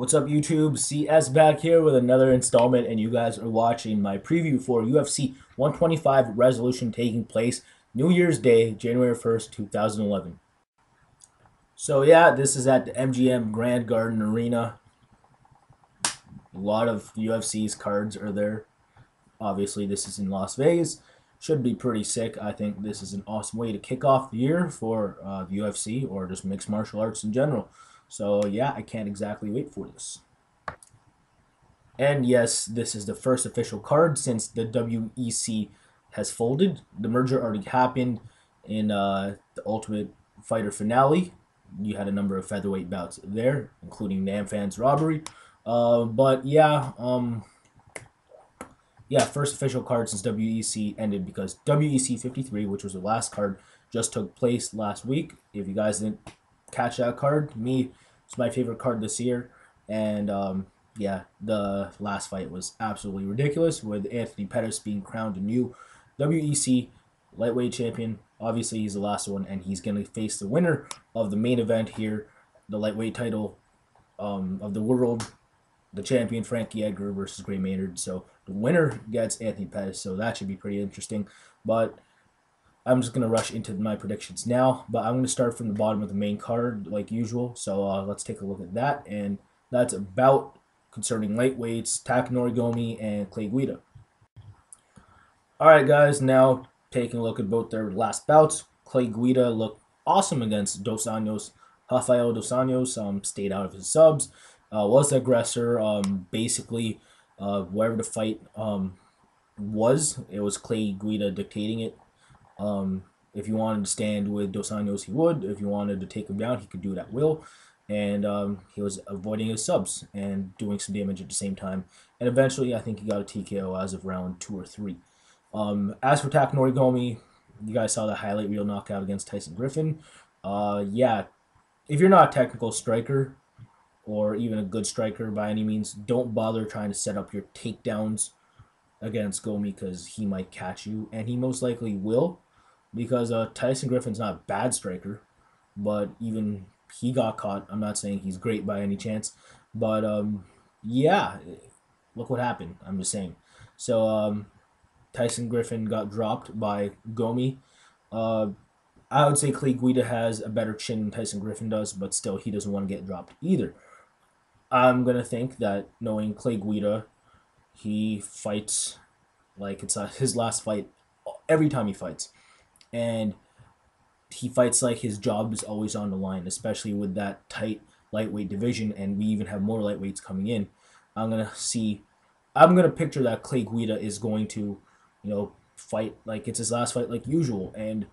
What's up, YouTube? CS back here with another installment, and you guys are watching my preview for UFC 125 Resolution taking place New Year's Day, January 1st, 2011. So, yeah, this is at the MGM Grand Garden Arena. A lot of UFC's cards are there. Obviously, this is in Las Vegas. Should be pretty sick. I think this is an awesome way to kick off the year for the UFC or just mixed martial arts in general. So, yeah, I can't exactly wait for this. And yes, this is the first official card since the WEC has folded. The merger already happened in the Ultimate Fighter finale. You had a number of featherweight bouts there, including Namfan's robbery. But yeah, first official card since WEC ended because WEC 53, which was the last card, just took place last week. If you guys didn't catch that card, it's my favorite card this year. And yeah, the last fight was absolutely ridiculous with Anthony Pettis being crowned a new WEC lightweight champion. Obviously, he's the last one, and he's going to face the winner of the main event here, the lightweight title of the world, the champion Frankie Edgar versus Maynard. So the winner gets Anthony Pettis, so that should be pretty interesting. But I'm just going to rush into my predictions now, but I'm going to start from the bottom of the main card like usual. So let's take a look at that, and that's about concerning lightweights, Takanori, Gomi, and Clay Guida. Alright guys, now taking a look at both their last bouts. Clay Guida looked awesome against Dos Anjos. Rafael Dos Anjos stayed out of his subs, was the aggressor. Basically, wherever the fight it was Clay Guida dictating it. If you wanted to stand with Dos Anjos, he would. If you wanted to take him down, he could do it at will. And he was avoiding his subs and doing some damage at the same time. And eventually, I think he got a TKO as of round 2 or 3. As for Takanori Gomi, you guys saw the highlight reel knockout against Tyson Griffin. Yeah, if you're not a technical striker or even a good striker by any means, don't bother trying to set up your takedowns against Gomi because he might catch you, and he most likely will because Tyson Griffin's not a bad striker, but even he got caught. I'm not saying he's great by any chance, but yeah, look what happened. I'm just saying. So Tyson Griffin got dropped by Gomi. I would say Clay Guida has a better chin than Tyson Griffin does, but still, he doesn't want to get dropped either. I'm gonna think that knowing Clay Guida, he fights like it's his last fight every time he fights, and he fights like his job is always on the line, especially with that tight lightweight division, and we even have more lightweights coming in. I'm gonna picture that Clay Guida is going to, fight like it's his last fight like usual, and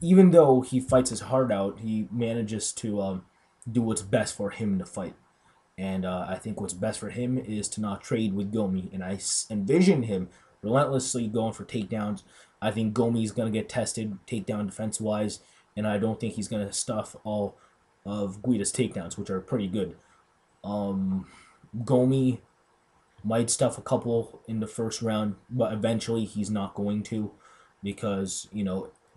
even though he fights his heart out, he manages to do what's best for him in the fight. And I think what's best for him is to not trade with Gomi, and I envision him relentlessly going for takedowns. I think Gomi's going to get tested takedown defense-wise, and I don't think he's going to stuff all of Guida's takedowns, which are pretty good. Gomi might stuff a couple in the first round, but eventually he's not going to because,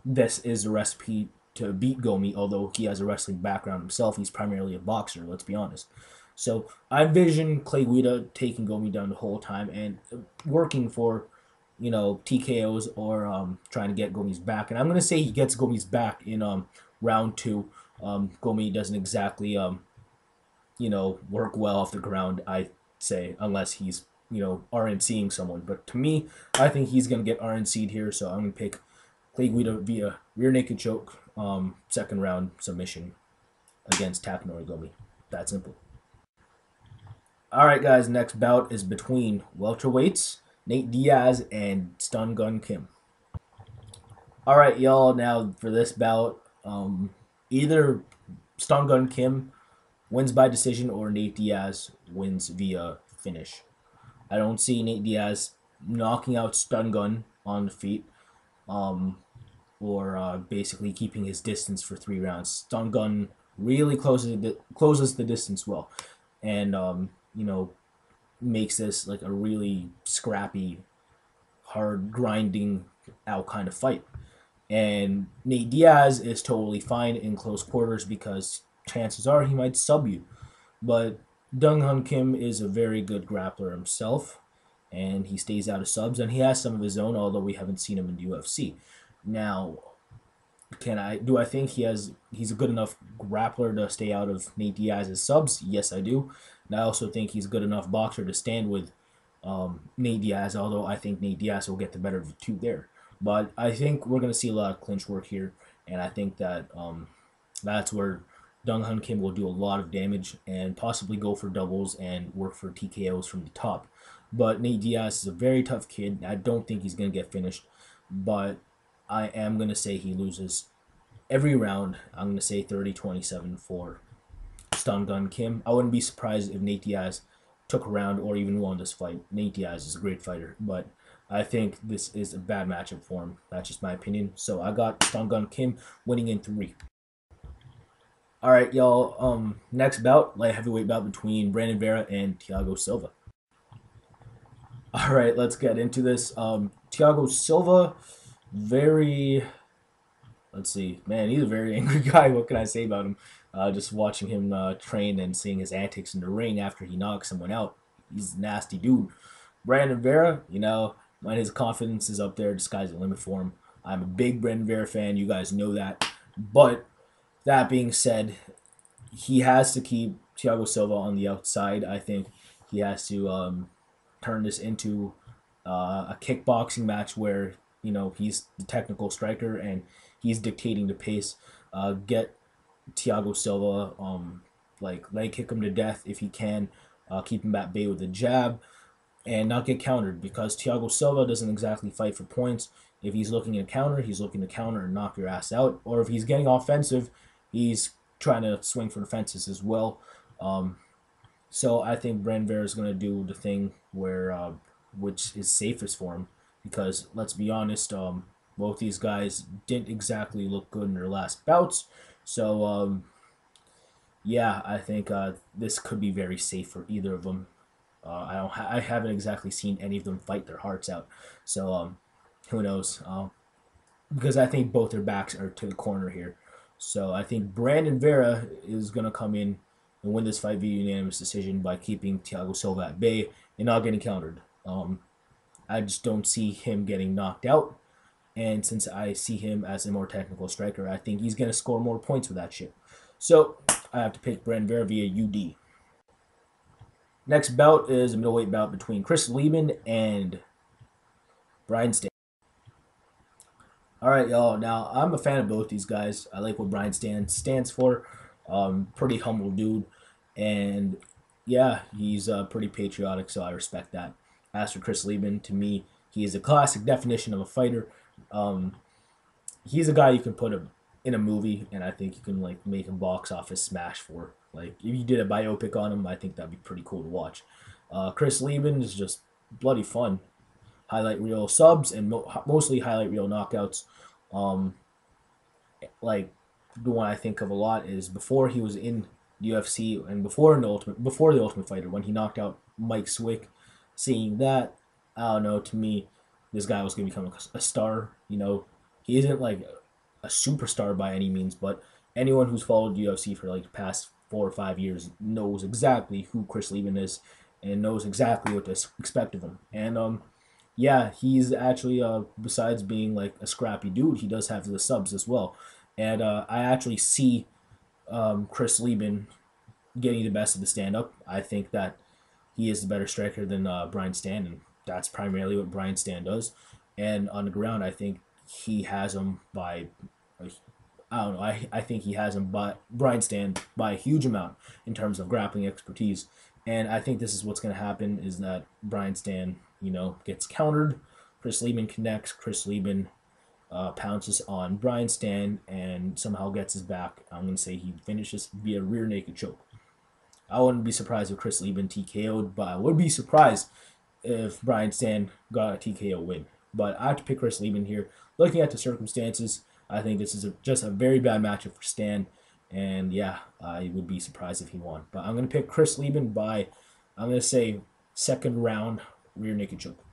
this is a recipe to beat Gomi, although he has a wrestling background himself. He's primarily a boxer, let's be honest. So I envision Clay Guida taking Gomi down the whole time and working for, TKOs or trying to get Gomi's back. And I'm going to say he gets Gomi's back in round 2. Gomi doesn't exactly, work well off the ground, I say, unless he's, RNCing someone. But to me, I think he's going to get RNC'd here, so I'm going to pick Clay Guida via rear naked choke, second round submission against Takanori Gomi. That simple. Alright guys, next bout is between welterweights, Nate Diaz and Stun Gun Kim. Alright y'all, now for this bout, either Stun Gun Kim wins by decision or Nate Diaz wins via finish. I don't see Nate Diaz knocking out Stun Gun on the feet, or basically keeping his distance for 3 rounds. Stun Gun really closes the distance well, and makes this like a really scrappy, hard grinding out kind of fight. And Nate Diaz is totally fine in close quarters because chances are he might sub you. But Dong Hun Kim is a very good grappler himself, and he stays out of subs, and he has some of his own, although we haven't seen him in the UFC. Now, do I think he's a good enough grappler to stay out of Nate Diaz's subs? Yes, I do. And I also think he's a good enough boxer to stand with Nate Diaz, although I think Nate Diaz will get the better of the two there. But I think we're going to see a lot of clinch work here, and I think that that's where Dong Hun Kim will do a lot of damage and possibly go for doubles and work for TKOs from the top. But Nate Diaz is a very tough kid. I don't think he's going to get finished, but I am going to say he loses every round. I'm going to say 30-27 for Stann Gun Kim. I wouldn't be surprised if Nate Diaz took a round or even won this fight. Nate Diaz is a great fighter, but I think this is a bad matchup for him. That's just my opinion. So I got Stann Gun Kim winning in 3. All right, y'all. Next bout, light heavyweight bout between Brandon Vera and Thiago Silva. All right, let's get into this. Thiago Silva, very, let's see, man, he's a very angry guy. What can I say about him? Just watching him train and seeing his antics in the ring after he knocks someone out. He's a nasty dude. Brandon Vera, when his confidence is up there, the sky's the limit for him. I'm a big Brandon Vera fan. You guys know that. But that being said, he has to keep Thiago Silva on the outside. I think he has to turn this into a kickboxing match where he's the technical striker and he's dictating the pace. Get Thiago Silva leg kick him to death if he can. Keep him at bay with a jab and not get countered, because Thiago Silva doesn't exactly fight for points. If he's looking to counter, he's looking to counter and knock your ass out. Or if he's getting offensive, he's trying to swing for the fences as well. So I think Brandon Vera is going to do the thing where, which is safest for him, because let's be honest, both these guys didn't exactly look good in their last bouts. So yeah, I think this could be very safe for either of them. I haven't exactly seen any of them fight their hearts out, so who knows? Because I think both their backs are to the corner here. So I think Brandon Vera is gonna come in and win this fight via unanimous decision by keeping Thiago Silva at bay and not getting countered. I just don't see him getting knocked out, and since I see him as a more technical striker, I think he's gonna score more points with that shit. So I have to pick Brandon Vera via UD. Next bout is a middleweight bout between Chris Leben and Brian Stann. All right, y'all. Now, I'm a fan of both these guys. I like what Brian Stann stands for. Pretty humble dude. And, yeah, he's pretty patriotic, so I respect that. As for Chris Leben, to me, he is a classic definition of a fighter. He's a guy you can put in a movie, and I think you can make him box office smash for. If you did a biopic on him, I think that'd be pretty cool to watch. Chris Leben is just bloody fun. Highlight reel subs and mostly highlight reel knockouts. Like the one I think of a lot is before he was in the UFC and before the Ultimate Fighter, when he knocked out Mike Swick. Seeing that, I don't know. To me, this guy was gonna become a star. He isn't like a superstar by any means, but anyone who's followed UFC for the past 4 or 5 years knows exactly who Chris Leben is and knows exactly what to expect of him. And yeah, he's actually besides being a scrappy dude, he does have the subs as well. And I actually see Chris Leben getting the best of the stand up. I think that he is the better striker than Brian Stann, and that's primarily what Brian Stann does. And on the ground, I think he has him by, I don't know, I think he has him by Brian Stann by a huge amount in terms of grappling expertise. And I think this is what's going to happen is that Brian Stann, gets countered. Chris Leben connects. Chris Leben pounces on Brian Stann and somehow gets his back. I'm going to say he finishes via rear naked choke. I wouldn't be surprised if Chris Leben TKO'd, but I would be surprised if Brian Stann got a TKO win. But I have to pick Chris Leben here. Looking at the circumstances, I think this is just a very bad matchup for Stann. And yeah, I would be surprised if he won. But I'm going to pick Chris Leben by, I'm going to say, second round rear naked choke.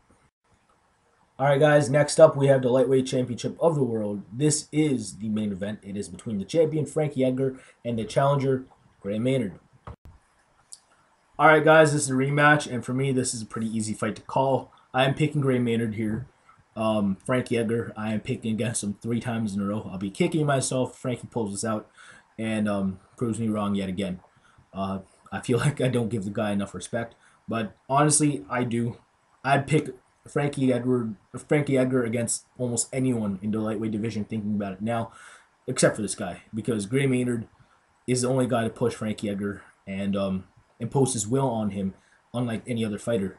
All right, guys, next up we have the lightweight championship of the world. This is the main event. It is between the champion, Frankie Edgar, and the challenger, Maynard. All right, guys, this is a rematch, and for me, this is a pretty easy fight to call. I am picking Gray Maynard here. Frankie Edgar, I am picking against him 3 times in a row. I'll be kicking myself. Frankie pulls this out and proves me wrong yet again. Uh, I feel like I don't give the guy enough respect, but honestly, I do. I'd pick Frankie Edgar against almost anyone in the lightweight division. Thinking about it now, except for this guy, because Gray Maynard is the only guy to push Frankie Edgar and impose his will on him, unlike any other fighter.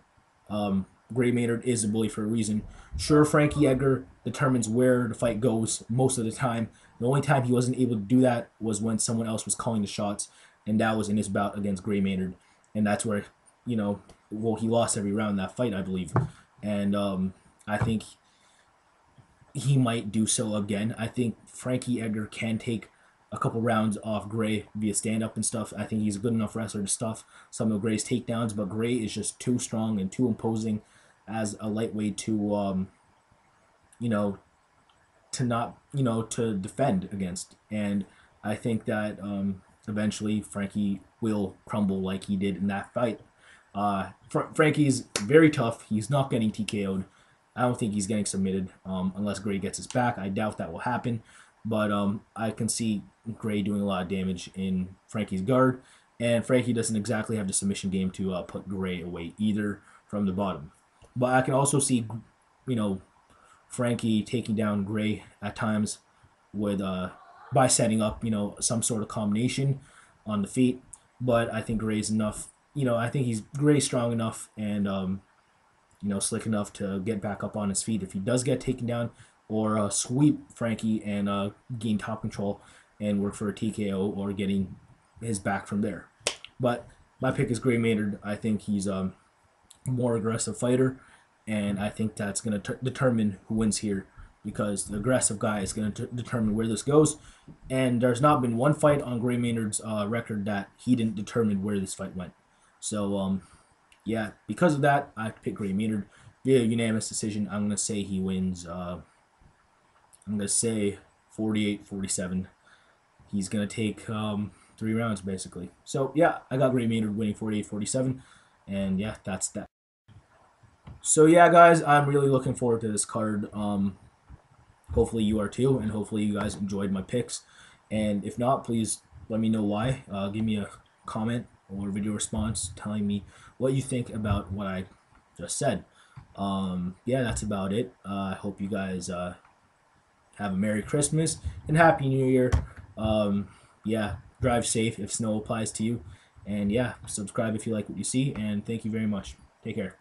Gray Maynard is a bully for a reason. Sure, Frankie Edgar determines where the fight goes most of the time. The only time he wasn't able to do that was when someone else was calling the shots, and that was in his bout against Gray Maynard. And that's where, he lost every round in that fight, I believe. And I think he might do so again. I think Frankie Edgar can take a couple rounds off Gray via stand up and stuff. I think he's a good enough wrestler to stuff some of Gray's takedowns, but Gray is just too strong and too imposing as a lightweight to you know to not to defend against. And I think that eventually Frankie will crumble like he did in that fight. Frankie's very tough. He's not getting TKO'd. I don't think he's getting submitted unless Gray gets his back. I doubt that will happen. But I can see Gray doing a lot of damage in Frankie's guard. And Frankie doesn't exactly have the submission game to put Gray away either from the bottom. But I can also see, you know, Frankie taking down Gray at times with by setting up, some sort of combination on the feet. But I think Gray's enough. I think Gray's strong enough and slick enough to get back up on his feet if he does get taken down, or sweep Frankie and gain top control and work for a TKO or getting his back from there. But my pick is Gray Maynard. I think he's a more aggressive fighter, and I think that's going to determine who wins here, because the aggressive guy is going to determine where this goes. And there's not been one fight on Gray Maynard's record that he didn't determine where this fight went. So, yeah, because of that, I pick Gray Maynard via unanimous decision. I'm going to say he wins. I'm going to say 48-47. He's going to take 3 rounds, basically. So, yeah, I got Gray Maynard winning 48-47. And, yeah, that's that. So, yeah, guys, I'm really looking forward to this card. Hopefully you are too, and hopefully you guys enjoyed my picks. And if not, please let me know why. Give me a comment or video response telling me what you think about what I just said. Yeah, that's about it. I hope you guys have a Merry Christmas and Happy New Year. Yeah, drive safe if snow applies to you. And yeah, subscribe if you like what you see. And thank you very much. Take care.